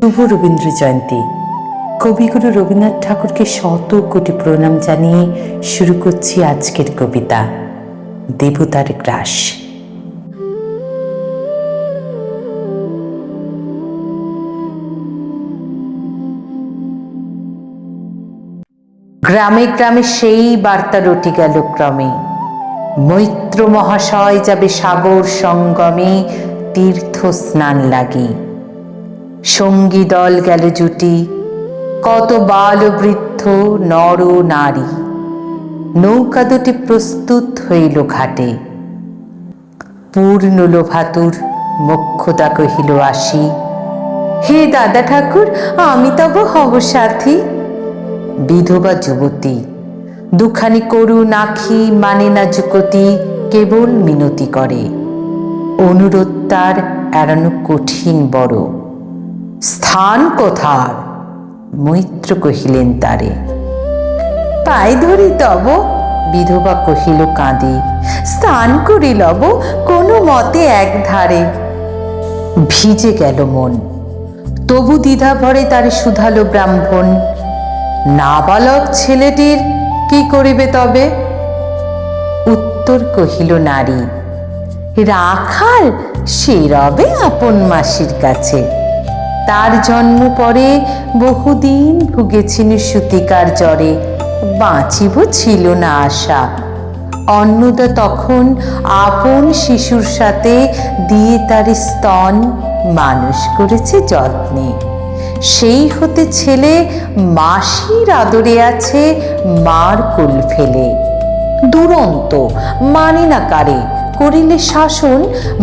শুভ রবীন্দ্র জয়ন্তী। কবিগুরু রবীন্দ্রনাথ ঠাকুরকে শত কোটি প্রণাম জানিয়ে শুরু করছি আজকের কবিতা দেবতার গ্রাস। গ্রামে গ্রামে সেই বার্তা রটে গেল ক্রমে, মৈত্র মহাশয় যাবে সাগর সঙ্গমে তীর্থ স্নান লাগি। সঙ্গী দল গেল জুটি, কত বাল বৃদ্ধ নর নারী, নৌকা দুটি প্রস্তুত হইল ঘাটে। পূর্ণ লোভাতুর মোক্ষদা কহিল আসি, হে দাদা ঠাকুর আমি তব হব সাথী। বিধবা যুবতী দুখানি করুণ আখি, মানে না যুকতি, কেবল মিনতি করে। অনুরোধ তার এড়ানো কঠিন বড়। স্থান কোথার? মৈত্র কহিলেন তারে। পাই ধরি তব, বিধবা কহিল কাঁদে, স্থান করি লব কোনো মতে এক ধারে। ভিজে গেল মন, তবু দ্বিধা ভরে তারে শুধালো ব্রাহ্মণ, নাবালক ছেলেটির কি করিবে তবে? উত্তর কহিল নারী, রাখাল সে রবে আপন মাসির কাছে। তার জন্ম পরে বহুদিন ভুগেছিল সুতিকার জ্বরে, বাঁচিব ছিল না আশা। অন্নদা তখন আপন শিশুর সাথে দিয়ে তার স্তন মানুষ করেছে যত্নে। সেই হতে ছেলে মাসির আদরে আছে মার কোল ফেলে। দুরন্ত মানে না কারে, করিলে শাসন,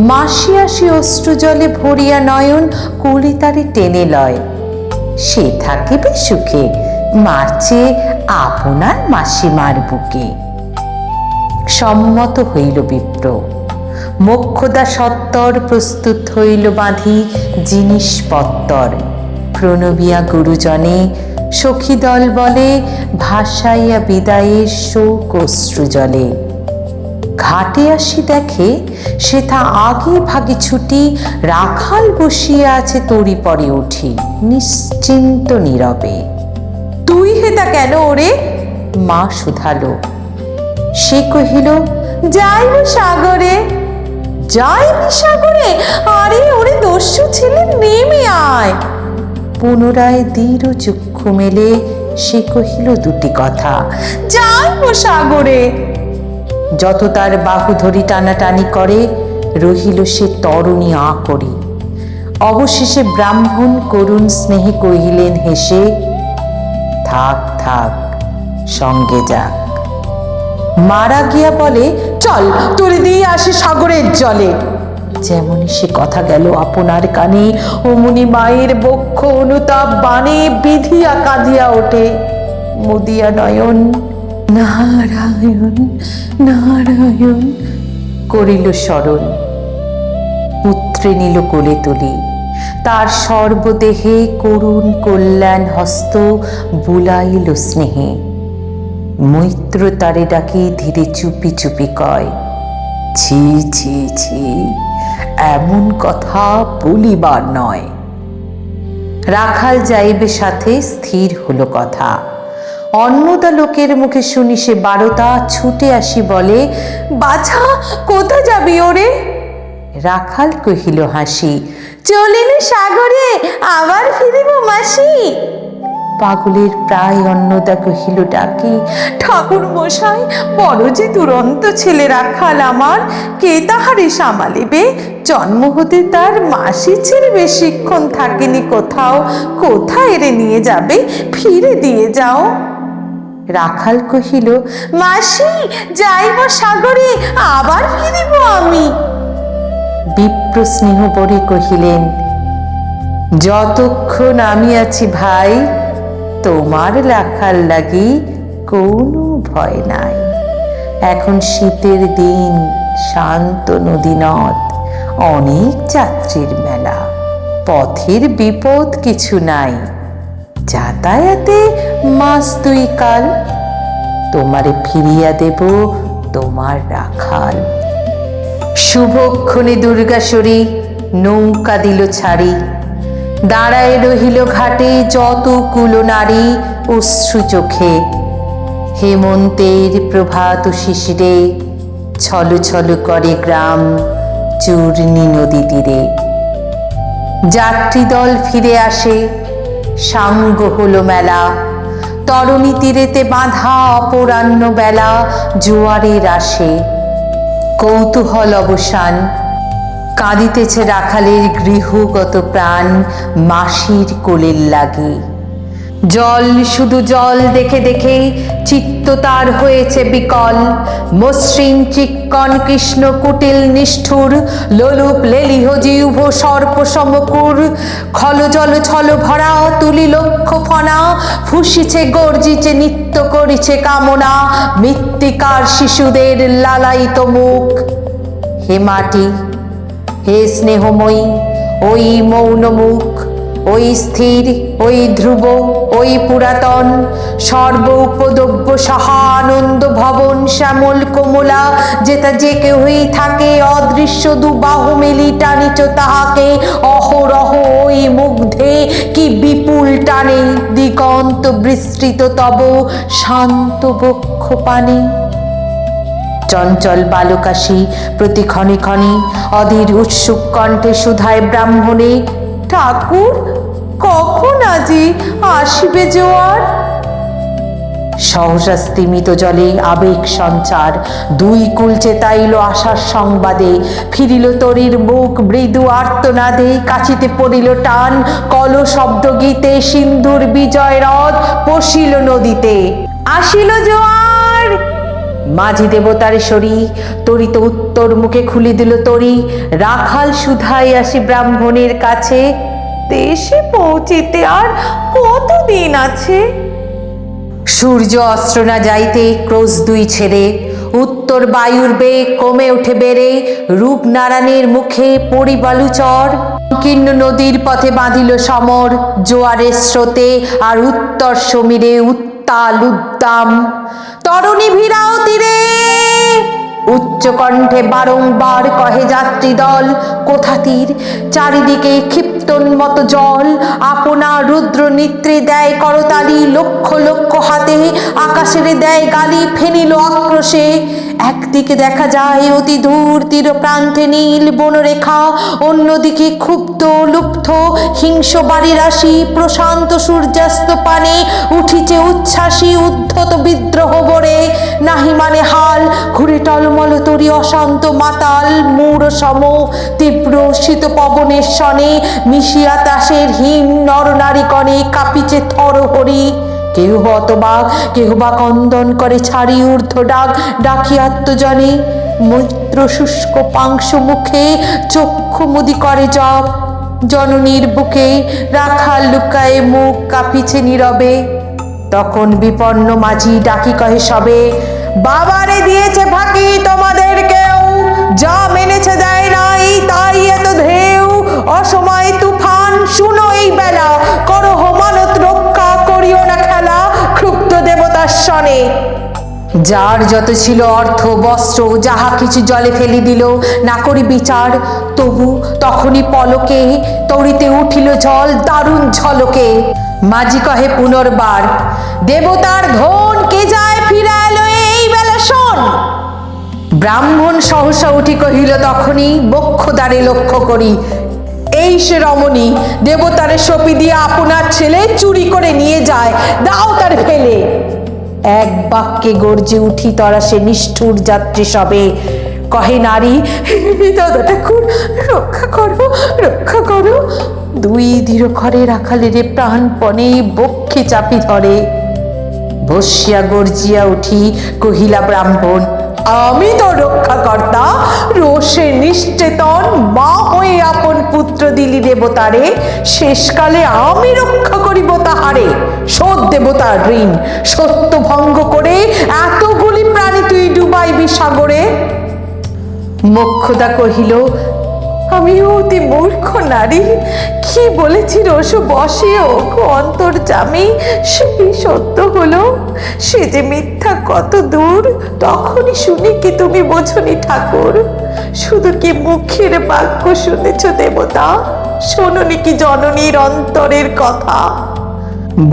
মাসি আসি অশ্রুজলে ভরিয়া নয়ন কোলে তারে টেনে লয়। সে থাকিবে সুখে, মারছে আপনার মাসিমার বুকে। সম্মত হইল বিপ্র, মোক্ষদা সত্তর প্রস্তুত হইল বাঁধি জিনিসপত্তর। প্রণবিয়া গুরুজনে সখী দল বলে, ভাসাইয়া বিদায়ের শোক অশ্রুজলে। ঘাটে আসি দেখে সেথা আগে ভাগে ছুটি, রাখাল বসিয়া আছে তরি পরে উঠি নিশ্চিন্ত নীরবে। তুই হেতা কেন ওরে? মা শুধালো। সে কহিল, যাইব সাগরে। যাইবি সাগরে? আরে ওরে দস্যু ছেলে নেমে আয়। পুনরায় দৃঢ় চক্ষু মেলে সে কহিল দুটি কথা, যাইব সাগরে। যত তার বাহু ধরি টানাটানি করে, রহিল সে তরুণী আঁকড়ে। অবশেষে ব্রাহ্মণ করুণ স্নেহে কহিলেন হেসে, থাক থাক সঙ্গে যাক। মারা গিয়া বলে, চল তোরে দিয়ে আসে সাগরের জলে। যেমনই সে কথা গেল আপনার কানে, অমনি মায়ের বক্ষ অনুতাপ বাণে বিধিয়া কাঁদিয়া ওঠে। মুদিয়া নয়ন নারায়ণ নারায়ণ করিল স্মরণ। পুত্রে নিল কোলে তুলি, তার সর্বদেহে করুণ কল্যাণ হস্ত বুলাইল স্নেহে। মৈত্র তারে ডাকি ধীরে চুপি চুপি কয়, ছি ছি ছি, এমন কথা বলিবার নয়। রাখাল যাইবে সাথে স্থির হলো কথা। অন্নদা লোকের মুখে শুনি সে বারতা, ছুটে আসি বলে, বাছা কোথা যাবি ওরে? রাখাল কহিল হাসি, চলিনি সাগরে আবার ফিরিব মাসি। পাগলের প্রায় অন্নদা কহিল ডাকি, ঠাকুর মশাই বড় যে দুরন্ত ছেলে রাখাল আমার, কে তাহারে সামালিবে? জন্ম হতে তার মাসি ছেড়ে বেশিক্ষণ থাকেনি কোথাও, কোথায় এরে নিয়ে যাবে? ফিরে দিয়ে যাও। রাখাল কহিল, মাসি যাইব সাগরে আবার ফিরিব আমি। বিপ্র স্নেহ বরে কহিলেন, যতক্ষণ আমি আছি ভাই, তোমার রাখাল লাগি কোনো ভয় নাই। এখন শীতের দিন, শান্ত নদী নদ, অনেক যাত্রীর মেলা, পথের বিপদ কিছু নাই। যাতায়াতে মাস দুই কাল, তোমারে ফিরিয়া দেব তোমার রাখাল। শুভক্ষণে দুর্গাশ্বরী নৌকা দিল ছাড়ি, দাঁড়ায় রহিল ঘাটে যত কুলনারী অশ্রু চোখে। হেমন্তের প্রভাত শিশিরে ছল ছল করে গ্রাম চূর্ণী নদী তীরে। যাত্রী দল ফিরে আসে, সাঙ্গ হলো মেলা, তরণী তীরেতে বাঁধা অপরাহ্ন বেলা জোয়ারের আসে। কৌতূহল অবসান, কাঁদিতেছে রাখালের গৃহগত প্রাণ মাসির কোলের লাগে। জল শুধু জল দেখে দেখে চিত্ত তার হয়েছে বিকল। মসৃণ চিক্কণ কৃষ্ণ কুটিল নিষ্ঠুর, লোলুপ লেলিহ জিহ্ব সর্প সমকুর। খল জল ছল ভরা তুলি লক্ষ ফনা, ফুসিছে গর্জিছে নিত্য করিছে কামনা। মৃত্তিকার শিশুদের লালায়িত মুখ। হে মাটি, হে স্নেহময়ী, ওই মৌন মুখ, ওই স্থির, ওই ধ্রুব, ওই পুরাতন, সর্ব উপদ্রব্য সাহা আনন্দ ভবন শ্যামল কোমলা, যেটা যে কেহই থাকে অদৃশ্য দুবাহু মেলি টানিচ তাহাকে অহরহ ওই মুগ্ধে কি বিপুল টানে দিগন্ত বিস্তৃত তব শান্ত বক্ষ পানে। চঞ্চল বালকাশী প্রতি ক্ষণে ক্ষণে অধীর উৎসুক কণ্ঠে শুধায় ব্রাহ্মণে, ঠাকুর কখন আজি আসিবে জোয়ার? সহসা স্তিমিত জলে আবেগ সঞ্চার, দুই কুল চেতাইল আশার সংবাদে। ফিরিল তরীর মুখ মৃদু আর্তনাদে, কাছিতে পড়িল টান কল শব্দ গীতে। সিন্ধুর বিজয় রথ পশিল নদীতে, আসিল জোয়ার। মাঝি দেবতার শরী তরিত উত্তর মুখে খুলে দিল তরি। রাখাল শুধাই আসি ব্রাহ্মণের কাছে, দেশে পৌঁছিতে আর কতদিন আছে? সূর্য অস্ত্র না যাইতে ক্রোশ দুই ছেড়ে, উত্তর বায়ুর বেগ কমে উঠে বেড়ে। রূপনারায়ণের মুখে পরিবালুচর, সংকীর্ণ নদীর পথে বাঁধিল সমর। জোয়ারের স্রোতে আর উত্তর সমীরে উত্তাল উদ্দাম। তরুণী ভিড়াও তীরে, উচ্চ কণ্ঠে বারংবার কহে যাত্রী দল। কোথা তীর, চারিদিকে ক্ষিপ্তোন্মত জল। আপনা রুদ্র নেত্রে দেয় করতালি, লক্ষ লক্ষ হাতে আকাশের দেয় গালি। ফেনিল আক্রোশে একদিকে দেখা যায় অতি দূর তীর প্রান্তে নীল বনরেখা, অন্যদিকে ক্ষুব্ধ লুব্ধ হিংস বাড়ি রাশি। প্রশান্ত সূর্যাস্ত পানে উঠিছে উচ্ছ্বাসী উদ্ধত বিদ্রোহ বরে। নাহি মানে হাল, ঘুরে টলমল তরি অশান্ত মাতাল মূঢ় সম। তীব্র শীত পবনের শনে মিশিয়া তাসের হিম নরনারীগণে কাঁপিছে থরহরি। কেহ হতবাক, কেহ বা কন্দন করে ছাড়ি ঊর্ধ্ব ডাক ডাকি আত্মজনে। মৈত্র শুষ্ক পাংশু মুখে চক্ষু মুদি করে জপ। জননীর বুকে রাখাল লুকায়ে মুখ কাঁপিছে নীরবে। তখন বিপন্ন মাঝি ডাকি কহে সবে, বাবারে দিয়েছে ফাঁকি তোমাদের কেউ, যা মেনেছে দেয় নাই তাই এত ঢেউ। অসময় তুফান শুনো এই বেলা, করো মানত রক্ষা করিও না খেলা ক্ষুব্ধ দেবতার শনে। যার যত ছিল অর্থ বস্ত্র যাহা কিছু জলে ফেলি দিল, না করি বিচার। তবু তখনই পলকে তরিতে উঠিল জল দারুণ ঝলকে। মাঝি কহে পুনর্বার, দেবতার ধন কে যায় ফিরা এলো এই বেলা শোন। ব্রাহ্মণ সহসা উঠি কহিল তখনই বক্ষদ্বারে লক্ষ্য করি, এই সে রমণী, দেবতারে সপি দিয়ে আপনার ছেলে চুরি করে নিয়ে যায়, দাও তার ফেলে। এক বাক্যে গর্জে উঠি তরা সে নিষ্ঠুর যাত্রী সবে। কহে নারী, দাদা ঠাকুর রক্ষা করো, রক্ষা করো। দুই দৃঢ়করে রাখালের প্রাণপণে বক্ষে চাপি ধরে। বসিয়া গর্জিয়া উঠি কহিলা ব্রাহ্মণ, আমি তো রক্ষাকর্তা, রোষে নিশ্চেতন মা হয়ে আপন পুত্র দিলি দেবতারে। শেষকালে আমি রক্ষা করিব তাহারে, শোধ দেবতার ঋণ। সত্য ভঙ্গ করে এতগুলি প্রাণী তুই ডুবাইবি সাগরে। মোক্ষদা কহিল, আমি অতি মূর্খ নারী, কি বলেছি রোষ বসে ওগো অন্তর্যামী, সেই সত্য হলো, সে যে মিথ্যা কত দূর তখনই শুনি কি তুমি বোঝনি ঠাকুর। শুধু কি মুখের বাক্য শুনেছ দেবতা? শোনোনি কি জননীর অন্তরের কথা?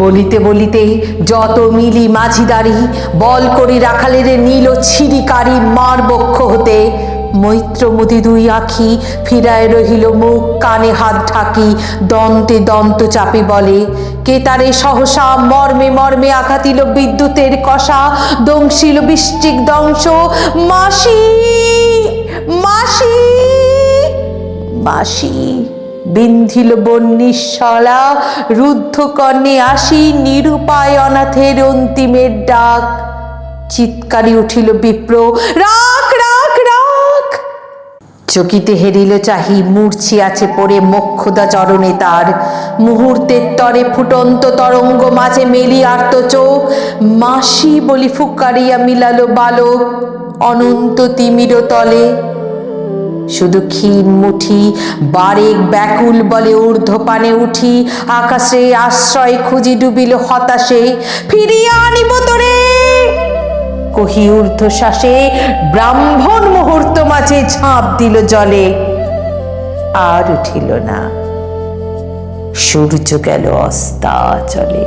বলিতে বলিতে যত মিলি মাঝিদারি বল করি রাখালের নীল ছিরিকারি মার বক্ষ হতে মৈত্রমতি দুই আঁখি ফিরায় রহিল মুখ, কানে হাত ঢাকি দন্তে দন্ত চাপি বলে, কেতারে সহসা মর্মে মর্মে আঘাতিল বিদ্যুতের কষা, দংশিল বৃষ্টিক দংশ, মাসি মাসি মাসি বিন্ধিল বন্নিশলা, রুদ্ধ কর্ণে আসি নিরুপায় অনাথের অন্তিমের ডাক। চিৎকারি উঠিল বিপ্র, রাখ রাখ রাখ। চকিতে হেরিল চাহি, মূর্ছিয়াছে পড়ে মোক্ষদা চরণে তার। মুহূর্তের তরে ফুটন্ত তরঙ্গ মাঝে মেলি আর্ত চোখ, মাসি বলি ফুকারিয়া মিলালো বালক অনন্ত তিমির তলে। শুধু ক্ষীণ মুঠি বারেক ব্যাকুল বলে ঊর্ধ্বপানে উঠি, আকাশে আশ্রয় খুঁজি ডুবিল হতাশে, ফিরিয়া আনিব তোরে কহি ঊর্ধ্বশ্বাসে। ব্রাহ্মণ মুহূর্ত মাঝে ঝাঁপ দিল জলে, আর উঠিল না। সূর্য গেল অস্তাচলে।